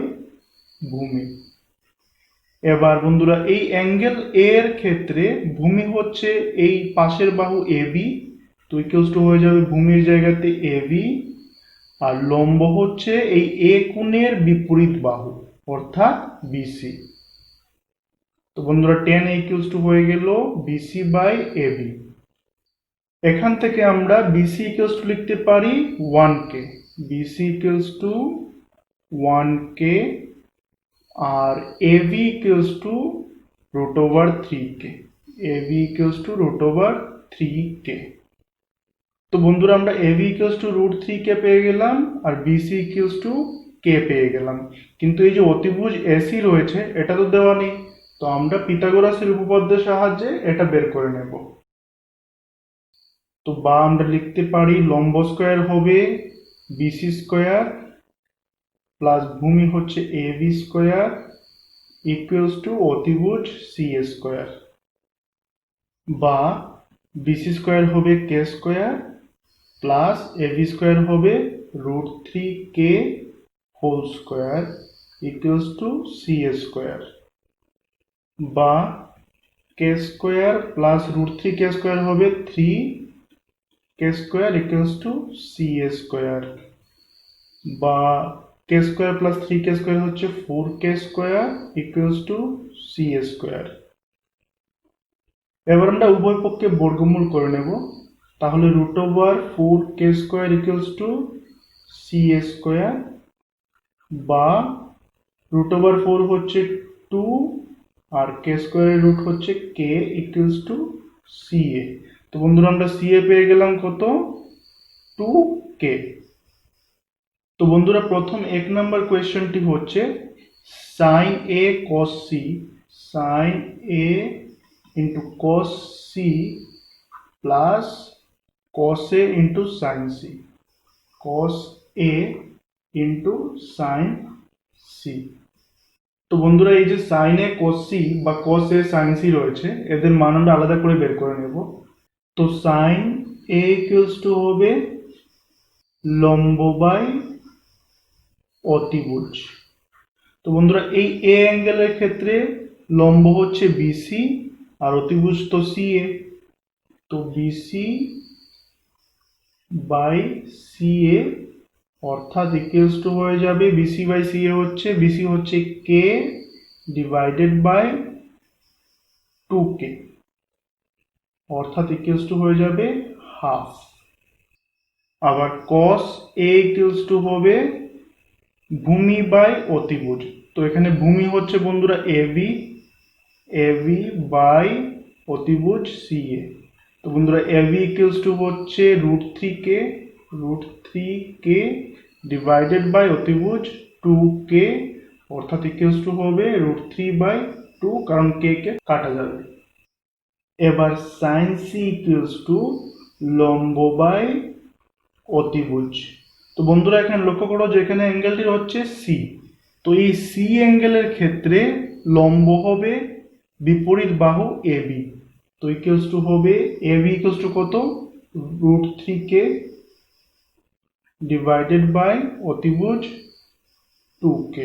ভূমি। এবার বন্ধুরা এই অ্যাঙ্গেল এ এর ক্ষেত্রে ভূমি হচ্ছে এই পাশের বাহু এবি তো ইকুয়ালস টু হয়ে যাবে ভূমির জায়গাতে এবি আর লম্ব হচ্ছে এই এ কোণের বিপরীত বাহু অর্থাৎ বিসি। তো বন্ধুরা tan a ইকুয়ালস টু হয়ে গেল বিসি বাই এবি। এখান থেকে আমরা বিসি ইকুয়ালস টু লিখতে পারি 1k BC equals to 1k আর AB equals to √3k AB equals to √3k। তো বন্ধুরা আমরা এবি ইকুয়ালস টু √3k পেয়ে গেলাম আর বিসি ইকুয়ালস টু k পেয়ে গেলাম কিন্তু এই যে অতিভুজ এসি রয়েছে এটা তো দেওয়া নেই তো আমরা পিথাগোরাসের উপপাদ্যের সাহায্যে এটা বের করে নেব। তো বা আমরা লিখতে পারি লম্ব স্কয়ার হবে বিসি স্কয়ার প্লাস ভূমি হচ্ছে এবি স্কয়ার ইকুয়ালস টু অতিভুজ সি স্কয়ার বা বিসি স্কয়ার হবে K square plus AB square হবে √3k whole square equals to C square বা K square plus √3k square হবে 3k square equals to C square বা k square plus 3k square হচ্ছে 4k square equals to C square. এবার আমরা উভয় পক্ষে বর্গমূল করে নেব তাহলে √4k square equals to C square বা √4 হচ্ছে 2 আর কে স্কোয়ারের রুট হচ্ছে কে ইকুয়ালস টু সি এ। তো বন্ধুরা আমরা সি এ পেয়ে গেলাম কত, 2k। তো বন্ধুরা প্রথম 1 নম্বর কোয়েশ্চেনটি হচ্ছে sine A cos C, sine A into cos C plus cos A into sine C, cos A into sine C. তো বন্ধুরা এই যে সাইন এ কস সি বা কস এ সাইন সি রয়েছে, এদের মান আমরা আলাদা করে বের করে নেব। তো সাইন এ ইকুয়ালস টু হবে লম্ব বাই অতিভুজ। তো বন্ধুরা এই এ অ্যাঙ্গেলের ক্ষেত্রে লম্ব হচ্ছে বিসি আর অতিভুজ তো সি এ। তো বিসি বাই সি এ অর্থাৎ ইকুয়ালস টু হয়ে যাবে বিসি বাই সি এ হচ্ছে, বিসি হচ্ছে কে ডিভাইডেড বাই 2k, অর্থাৎ ইকুয়ালস টু হয়ে যাবে হাফ। আবার cos a ইকুয়ালস টু হবে ভূমি বাই অতিভুজ। তো এখানে ভূমি হচ্ছে বন্ধুরা এবি, এবি বাই অতিভুজ সি এ। তো বন্ধুরা এবি ইকুয়ালস টু হচ্ছে √3k ডিভাইডেড বাই অতিভুজ 2k, অর্থাৎ ইকুয়ালস টু হবে √3/2, কারণ কে কে কাটা যাবে। এবার সাইন সি ইকুয়ালস টু লম্ব বাই অতিভুজ। তো বন্ধুরা এখানে লক্ষ্য করো যে এখানে অ্যাঙ্গেলটি হচ্ছে সি। তো এই সি অ্যাঙ্গেলের ক্ষেত্রে লম্ব হবে বিপরীত বাহু এবি। তো ইকুয়ালস টু হবে এবি ইকুয়ালস টু কত, √3k ডিভাইডেড বাই অতিভুজ 2k।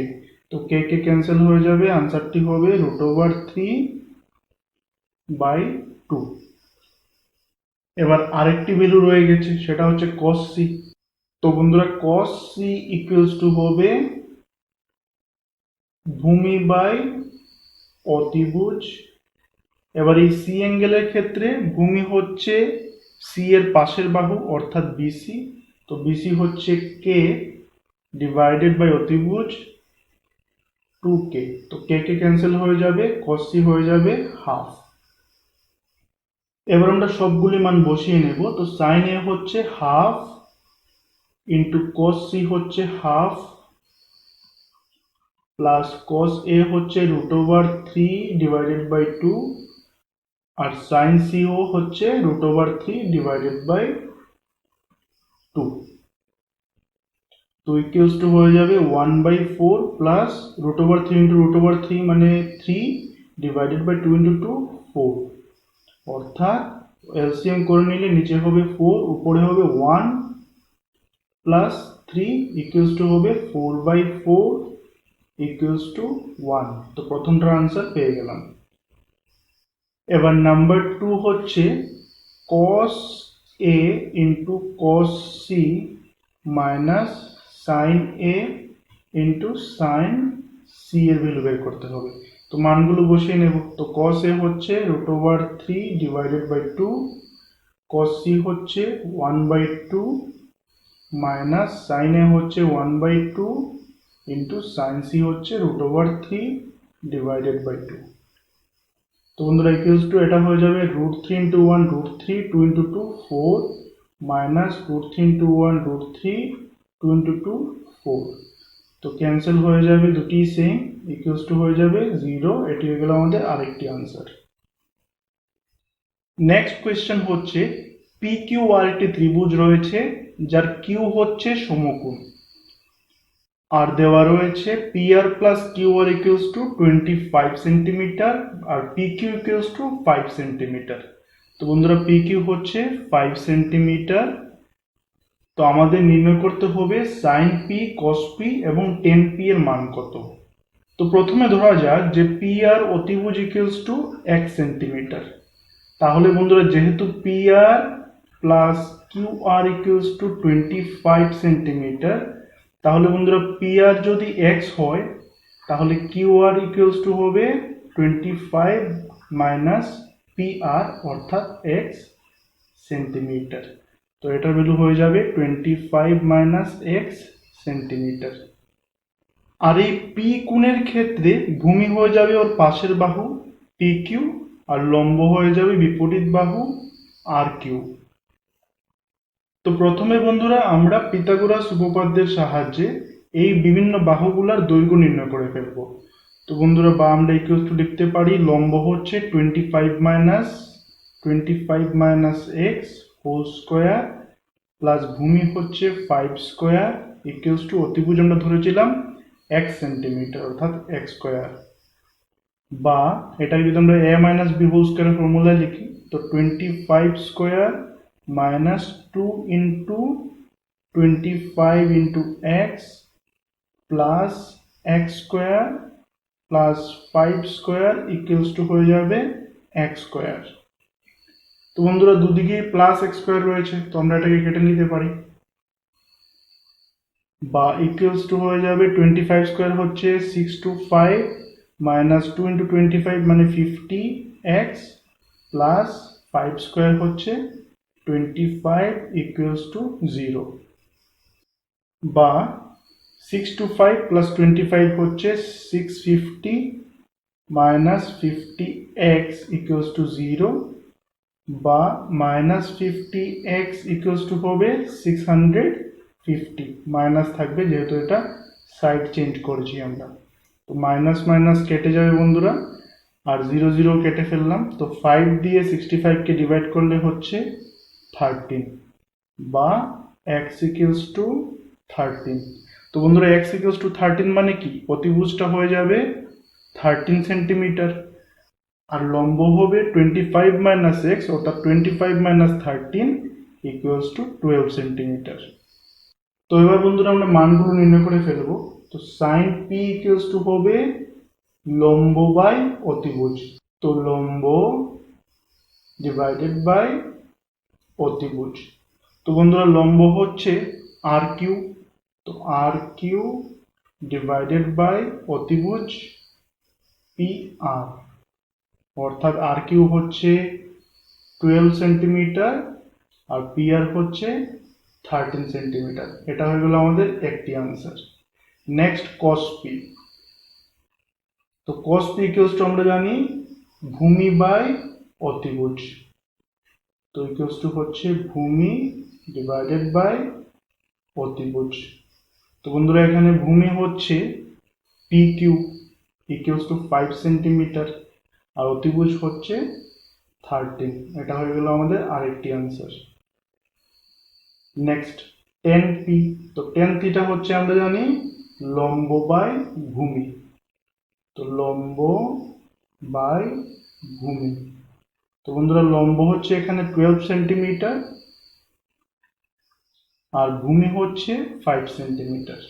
তো কে কে ক্যান্সেল হয়ে যাবে, আনসারটি হবে √3/2। এবার আরেকটি ভ্যালু রয়ে গেছে, সেটা হচ্ছে cos c। তো বন্ধুরা cos c ইকুয়ালস টু হবে ভূমি বাই অতিভুজ। এবার এই সি অ্যাঙ্গেলের ক্ষেত্রে ভূমি হচ্ছে সি এর পাশের বাহু অর্থাৎ বিসি। তো বিসি হচ্ছে কে ডিভাইডেড বাই অতিভুজ 2k। তো কে কে ক্যান্সেল হয়ে যাবে, cos c হয়ে যাবে হাফ। এবার আমরা সবগুলি মান বসিয়ে নেব। তো সাইন এ হচ্ছে হাফ ইন্টু cos c হচ্ছে হাফ প্লাস cos a হচ্ছে √3 ডিভাইডেড বাই 2 আর সাইন সি ও হচ্ছে √3 ডিভাইডেড বাই 2। তো ইকুয়ালস টু হয়ে যাবে 1/4 প্লাস √3 ইন্টু √3 মানে 3 ডিভাইডেড বাই 2 ইন্টু 2 4, অর্থাৎ এলসিএম করে নিলে নিচে হবে 4, উপরে হবে 1 প্লাস 3 ইকুয়ালস টু হবে 4/4 ইকুয়ালস টু 1। তো প্রথমটার আনসার পেয়ে গেলাম। এবার নাম্বার 2 হচ্ছে cos a into cos c minus sine A into sine C এর ভ্যালু বের করতে হবে। তো মানগুলো বসিয়ে নেব। তো cos a হচ্ছে √3 ডিভাইডেড বাই 2, cos c হচ্ছে 1/2 মাইনাস সাইন এ হচ্ছে 1/2 ইন্টু সাইন সি হচ্ছে √3 ডিভাইডেড বাই 2। তো বন্ধুরা ইকুয়ালস টু এটা হয়ে যাবে √3 into 1 √3, 2 into 2 4 minus √3 into 1 √3, 2 into 2 4। তো ক্যান্সেল হয়ে যাবে, দুটি সেম, ইকুয়ালস টু হয়ে যাবে 0। এটি হয়ে গেল আমাদের আরেকটি আনসার। নেক্সট কোয়েশ্চেন হচ্ছে পি কিউ আর একটি ত্রিভুজ রয়েছে যার কিউ হচ্ছে সমকোণ, আর দেওয়া রয়েছে P R plus Q R equals to 25 centimetre আর P Q equals to 5 centimetre. তো বন্ধুরা পি কিউ হচ্ছে 5 সেন্টিমিটার। তো আমাদের নির্ণয় করতে হবে সাইন পি, কস পি এবং টেন পি এর মান কত। তো প্রথমে ধরা যাক যে পি আর অতিভুজ ইকুয়ালস টু 1 সেন্টিমিটার। তাহলে বন্ধুরা যেহেতু P R plus Q R equals to 25 centimetre, তাহলে বন্ধুরা পি আর যদি এক্স হয় তাহলে কিউ আর ইকুয়ালস টু হবে 25 মাইনাস পি আর অর্থাৎ এক্স সেন্টিমিটার। তো এটার ভ্যালু হয়ে যাবে 25 মাইনাস এক্স সেন্টিমিটার। আর এই পি কোণের ক্ষেত্রে ভূমি হয়ে যাবে ওর পাশের বাহু পি কিউ, আর লম্ব হয়ে যাবে বিপরীত বাহু আর কিউ। তো প্রথমে বন্ধুরা আমরা পিথাগোরাস উপপাদ্যের সাহায্যে এই বিভিন্ন বাহুগুলোর দৈর্ঘ্য নির্ণয় করে ফেলবো। তো বন্ধুরা বা আমরা ইকুয়াল টু লিখতে পারি লম্ব হচ্ছে 25 minus X whole square plus ভূমি হচ্ছে 5 স্কোয়ার ইকুয়ালস টু অতিভুজ আমরা ধরেছিলাম এক সেন্টিমিটার অর্থাৎ এক্স স্কোয়ার। বা এটাকে যদি আমরা এ মাইনাস বি হোল স্কোয়ারের ফর্মুলায় লিখি তো 25 square minus 2 into 25 into x plus x square plus 5 square equals to হয়ে যাবে এক্স স্কোয়ার। তো বন্ধুরা দুদিকেই প্লাস এক্স স্কোয়ার রয়েছে, তো আমরা এটাকে কেটে নিতে পারি। বা ইকুয়ালস টু হয়ে যাবে 25 স্কোয়ার হচ্ছে 625 মাইনাস 2 ইন্টু 25 মানে 50x প্লাস 5 স্কোয়ার হচ্ছে 25 ইকুয়ালস টু 0। বা 625 প্লাস 25 হচ্ছে 650 মাইনাস 50x ইকুয়ালস টু 0। বা মাইনাস 50x ইকুয়ালস টু হবে 650, মাইনাস থাকবে যেহেতু এটা সাইড চেঞ্জ করেছি আমরা। তো মাইনাস মাইনাস কেটে যাবে বন্ধুরা, আর 0 0 কেটে ফেললাম। তো 5 দিয়ে 65কে ডিভাইড করলে হচ্ছে 13 বা x ইকুয়ালস টু 13। তো বন্ধুরা x ইকুয়ালস টু 13 মানে কি, অতিভুজটা হয়ে যাবে 13 সেন্টিমিটার আর লম্ব হবে 25 মাইনাস এক্স অর্থাৎ 25 মাইনাস 13 ইকুয়ালস টু 12 সেন্টিমিটার। তো এবার বন্ধুরা আমরা মানগুলো নির্ণয় করে ফেলবো। তো সাইন পি ইকুয়ালস টু হবে লম্ব বাই অতিভুজ। তো লম্ব ডিভাইডেড বাই অতিভুজ। তো বন্ধুরা লম্ব হচ্ছে আর কিউ, তো আর কিউ ডিভাইডেড বাই অতিভুজ পি আর, অর্থাৎ আর কিউ হচ্ছে 12 সেন্টিমিটার আর পি আর হচ্ছে 13 সেন্টিমিটার। এটা হয়ে গেল আমাদের একটি আনসার। নেক্সট কস পি। তো কস পি ইকুয়ালস টু আমরা জানি ভূমি বাই অতিভুজ। তো ইকুয়ালস টু হচ্ছে ভূমি ডিভাইডেড বাই অতিভুজ। তো বন্ধুরা এখানে ভূমি হচ্ছে P Q equals to 5 centimetre আর অতিভুজ হচ্ছে 13। এটা হয়ে গেল আমাদের আরেকটি আনসার। Next tan P. তো টেন থিটা হচ্ছে আমরা জানি লম্ব বাই ভূমি। তো লম্ব বাই ভূমি। তো বন্ধুরা লম্ব হচ্ছে এখানে 12 সেন্টিমিটার আর ভূমি হচ্ছে 5 সেন্টিমিটার।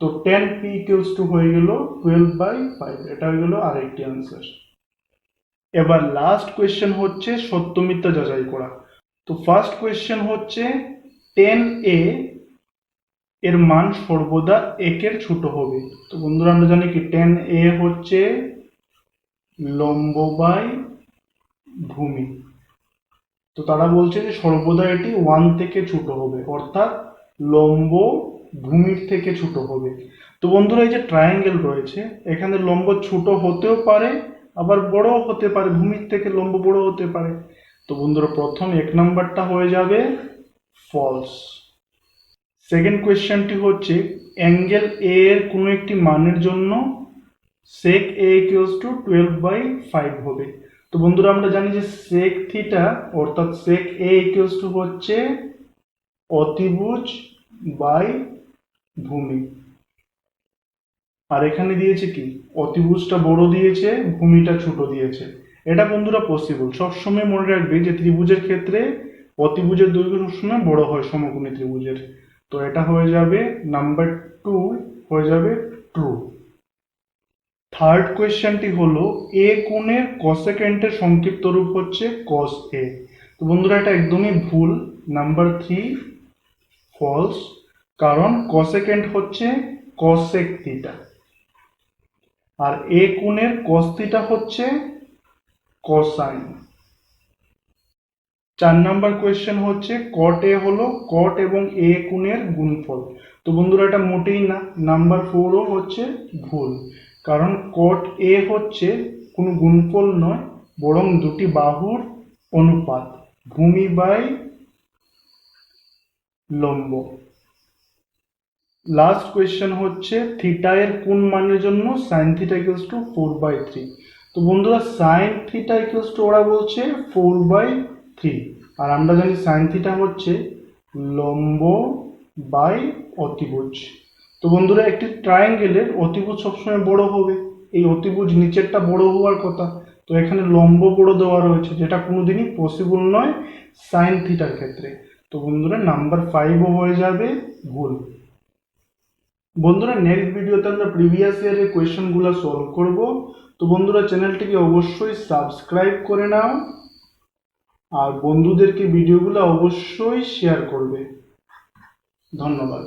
তো টেন পি ইকুয়ালস টু হয়ে গেল 12 বাই 5। এটা হয়ে গেল আরেকটি আনসার। এবার লাস্ট কোয়েশ্চেন হচ্ছে সত্য মিথ্যা যাচাই করা। তো ফার্স্ট কোয়েশ্চেন হচ্ছে 10a এর মান সর্বদা একের ছোট হবে। তো বন্ধুরা আমরা জানি কি 10a হচ্ছে লম্ব বাই ভূমি। তো তারা বলছে যে সর্বদা এটি 1 থেকে ছোট হবে, অর্থাৎ লম্ব ভূমির থেকে ছোট হবে। তো বন্ধুরা এই যে ট্রায়াঙ্গেল রয়েছে এখানে লম্ব ছোট হতেও পারে আবার বড়ও হতে পারে, ভূমির থেকে লম্ব বড় হতে পারে। তো বন্ধুরা প্রথম এক নাম্বারটা হয়ে যাবে ফলস। সেকেন্ড কোয়েশ্চেনটি হচ্ছে অ্যাঙ্গেল এ এর কোনো একটি মানের জন্য sec a equals to 12/5 হবে। তো বন্ধুরা আমরা জানি যে sec থিটা অর্থাৎ sec a equals to হচ্ছে অতিভুজ বাই ভূমি। আর এখানে দিয়েছে কি অতিভুজটা বড় দিয়েছে ভূমিটা ছোট দিয়েছে। এটা বন্ধুরা পসিবল, সবসময় মনে রাখবে যে ত্রিভুজের ক্ষেত্রে অতিভুজের দৈর্ঘ্য সবসময় বড় হয় সমকোণী ত্রিভুজের। তো এটা হয়ে যাবে নাম্বার 2 হয়ে যাবে ট্রু। থার্ড কোয়েশ্চেনটি হলো এ কোণের কসেকেন্টের সংক্ষিপ্ত রূপ হচ্ছে কস এ। তো বন্ধুরা এটা একদমই ভুল, নাম্বার 3 ফলস, কারণ কসেকেন্ট হচ্ছে কসেক থিটা আর এ কোণের কস থিটা হচ্ছে কোসাইন। 4 নাম্বার কোয়েশ্চেন হচ্ছে কট এ হলো কট এবং এ কোণের গুণফল। তো বন্ধুরা এটা মোটেই না, নাম্বার 4ও হচ্ছে ভুল, কারণ cot A হচ্ছে কোনো গুণফল নয়, বরং দুটি বাহুর অনুপাত, ভূমি বাই লম্ব। লাস্ট কোয়েশ্চেন হচ্ছে থিটা এর কোন মানের জন্য sin θ = 4/3। তো বন্ধুরা sin θ ওরা বলছে 4/3, আর আমরা জানি sin θ হচ্ছে লম্ব বাই অতিভুজ। তো বন্ধুরা একটি ট্রায়াঙ্গেলের অতিভুজ সবসময় বড় হবে, এই অতিভুজ নিচেরটা বড় হওয়ার কথা, তো এখানে লম্ব বড় দেওয়া রয়েছে, যেটা কোনোদিনই পসিবল নয় sin θ র ক্ষেত্রে। তো বন্ধুরা নাম্বার 5ও হয়ে যাবে ভুল। বন্ধুরা নেক্সট ভিডিওতে আমরা প্রিভিয়াস ইয়ারের কোয়েশ্চেনগুলো সলভ করব। তো বন্ধুরা চ্যানেলটিকে অবশ্যই সাবস্ক্রাইব করে নাও, আর বন্ধুদেরকে ভিডিওগুলো অবশ্যই শেয়ার করবে। ধন্যবাদ।